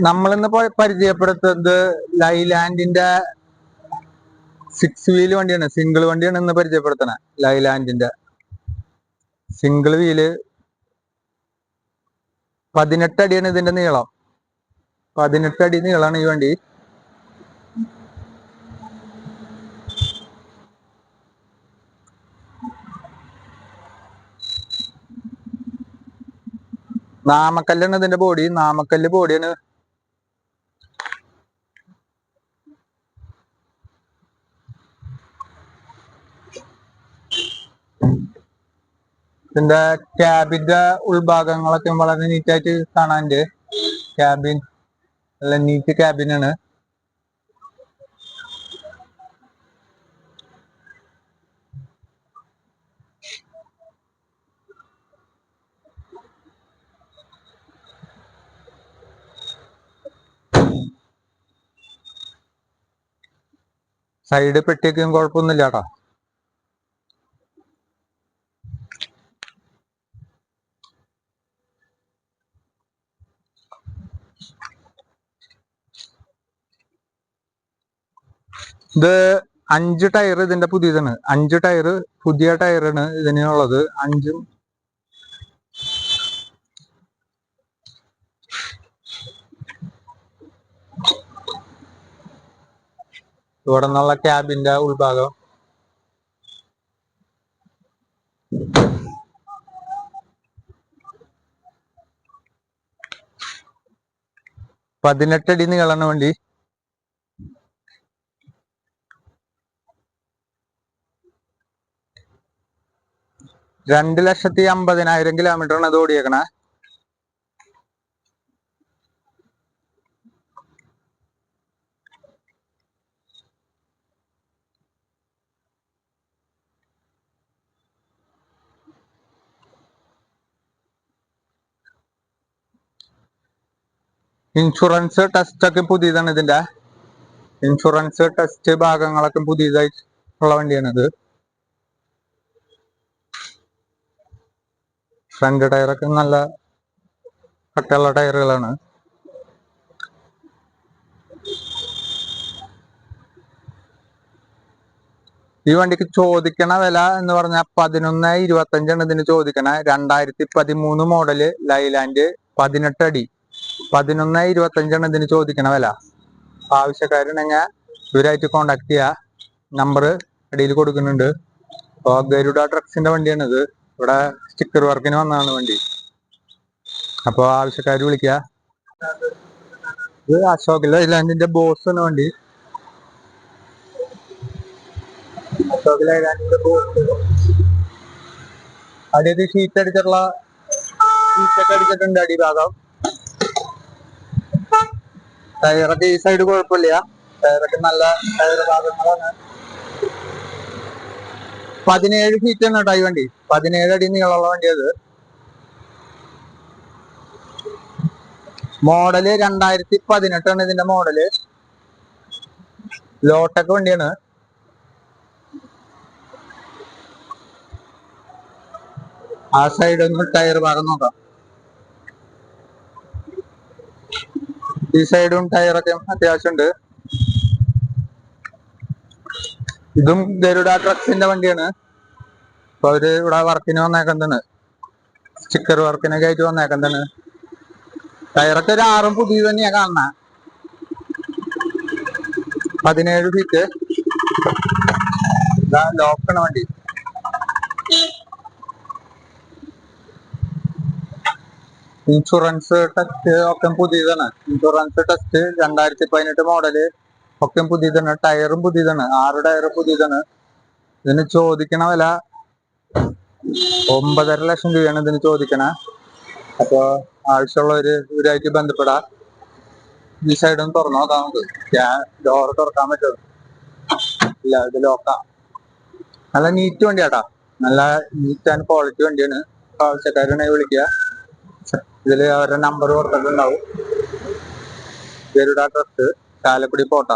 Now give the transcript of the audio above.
നമ്മളിന്ന് പരിചയപ്പെടുത്തുന്നത് ലൈലാൻഡിന്റെ 6 വീല് വണ്ടിയാണ്. സിംഗിൾ വണ്ടിയാണ് ഇന്ന് പരിചയപ്പെടുത്തണേ. ലൈലാൻഡിന്റെ സിംഗിൾ വീല് 18 അടിയാണ് ഇതിന്റെ നീളം. 18 അടി നീളാണ് ഈ വണ്ടി. നാമക്കല്ലാണ് ഇതിന്റെ ബോഡി. നാമക്കല്ല് ബോഡിയാണ്. ഇതിന്റെ ക്യാബിന്റെ ഉൾഭാഗങ്ങളൊക്കെ വളരെ നീറ്റായിട്ട് കാണാനുണ്ട്. ക്യാബിൻ നല്ല നീറ്റ് ക്യാബിനാണ്. സൈഡ് പെട്ടിയൊക്കെയും കുഴപ്പമൊന്നുമില്ല കേട്ടോ. ഇത് 5 ടയർ ഇതിന്റെ പുതിയതാണ്. 5 ടയർ പുതിയ ടയറാണ് ഇതിനുള്ളത്. 5ഉം ഇവിടെ നിന്നുള്ള ക്യാബിന്റെ ഉൾഭാഗം. പതിനെട്ടടി നീളാണ് വണ്ടി. $2,50,000 കിലോമീറ്ററാണ് അത് ഓടിയേക്കണേ. ഇൻഷുറൻസ് ടെസ്റ്റ് ഒക്കെ പുതിയതാണ്. ഇതിന്റെ ഇൻഷുറൻസ് ടെസ്റ്റ് ഭാഗങ്ങളൊക്കെ പുതിയതായിട്ടുള്ള വണ്ടിയാണിത്. ഫ്രണ്ട് ടയറൊക്കെ നല്ല കട്ടിയുള്ള ടയറുകളാണ്. ഈ വണ്ടിക്ക് ചോദിക്കണ വില എന്ന് പറഞ്ഞാൽ 11,25 ഇതിന് ചോദിക്കണേ. 2013 മോഡല് ലൈലാൻഡ് 18 അടി 11,25 ഇതിന് ചോദിക്കണ വില. ആവശ്യക്കാരുണ്ടെങ്കിൽ ഇവരായിട്ട് കോണ്ടാക്ട് ചെയ്യുക. നമ്പർ അടിയിൽ കൊടുക്കുന്നുണ്ട്. അപ്പോൾ ഗരുഡ ട്രക്സിന്റെ വണ്ടിയാണിത്. ഇവിടെ സ്റ്റിക്കർ വർക്കിന് വന്നതാണ് വണ്ടി. അപ്പോൾ ആവശ്യക്കാർ വിളിക്കുക. ഇത് അശോക് ലൈലാൻഡിന്റെ ബോസ് ആണ് വണ്ടി. അശോക് ലൈലാൻഡിന്റെ ബോസ് അടിയത് ഷീറ്റ് അടിച്ചിട്ടുള്ള ഷീറ്റൊക്കെ അടിച്ചിട്ടുണ്ട് അടിഭാഗം. ടയറൊക്കെ ഈ സൈഡ് കുഴപ്പമില്ല. ടയറൊക്കെ നല്ല ടയർ ഭാഗങ്ങളാണ്. 17 ഫീറ്റാണ് കേട്ടോ ഈ വണ്ടി. 17 അടി നീളമുള്ള വണ്ടി. അത് മോഡല് 2018 ഇതിന്റെ മോഡല്. ലോട്ടൊക്കെ വണ്ടിയാണ്. ആ സൈഡ് ഒന്ന് ടയർ ഭാഗം നോക്കാം. ഈ സൈഡും ടയറൊക്കെ അത്യാവശ്യമുണ്ട്. ഇതും ഗരുഡ ട്രക്സിന്റെ വണ്ടിയാണ്. അപ്പൊ അവര് ഇവിടെ വർക്കിന് വന്നേക്കുന്നതാണ്. സ്റ്റിക്കർ വർക്കിനൊക്കെ ആയിട്ട് വന്നേക്കുന്നതാണ്. ടയറൊക്കെ ഒരു 6ഉം പുതിയ തന്നെയാ കാണുന്ന. 17 ഫീറ്റ്. ഇതാ ലോക്കാണ് വണ്ടി. ഇൻഷുറൻസ് ടെസ്റ്റ് ഒക്കെ പുതിയതാണ്. ഇൻഷുറൻസ് ടെസ്റ്റ് 2018 മോഡല് ഒക്കെ പുതിയതാണ്. ടയറും പുതിയതാണ്. 6 ടയറും പുതിയതാണ്. ഇതിന് ചോദിക്കണ വില 9.5 ലക്ഷം രൂപയാണ് ഇതിന് ചോദിക്കണേ. അപ്പൊ ആവശ്യമുള്ളവര് ഇവരായിട്ട് ബന്ധപ്പെടാം. ഈ സൈഡൊന്ന് തുറന്നു നോക്കാം നമുക്ക്. ഡോറ് തുറക്കാൻ പറ്റുമോ? ഇല്ല, ഇത് ലോക്കാം. നല്ല നീറ്റ് വണ്ടിയാട്ടാ. നല്ല നീറ്റ് ആൻഡ് ക്വാളിറ്റി വണ്ടിയാണ്. ആവശ്യക്കാരുണ്ടെങ്കിൽ വിളിക്കുക. ഇതില് അവരുടെ നമ്പർ കൊടുത്തിട്ടുണ്ടാവും. ഗരുഡ ട്രക്സ്, ചാലക്കുടി, പോട്ട.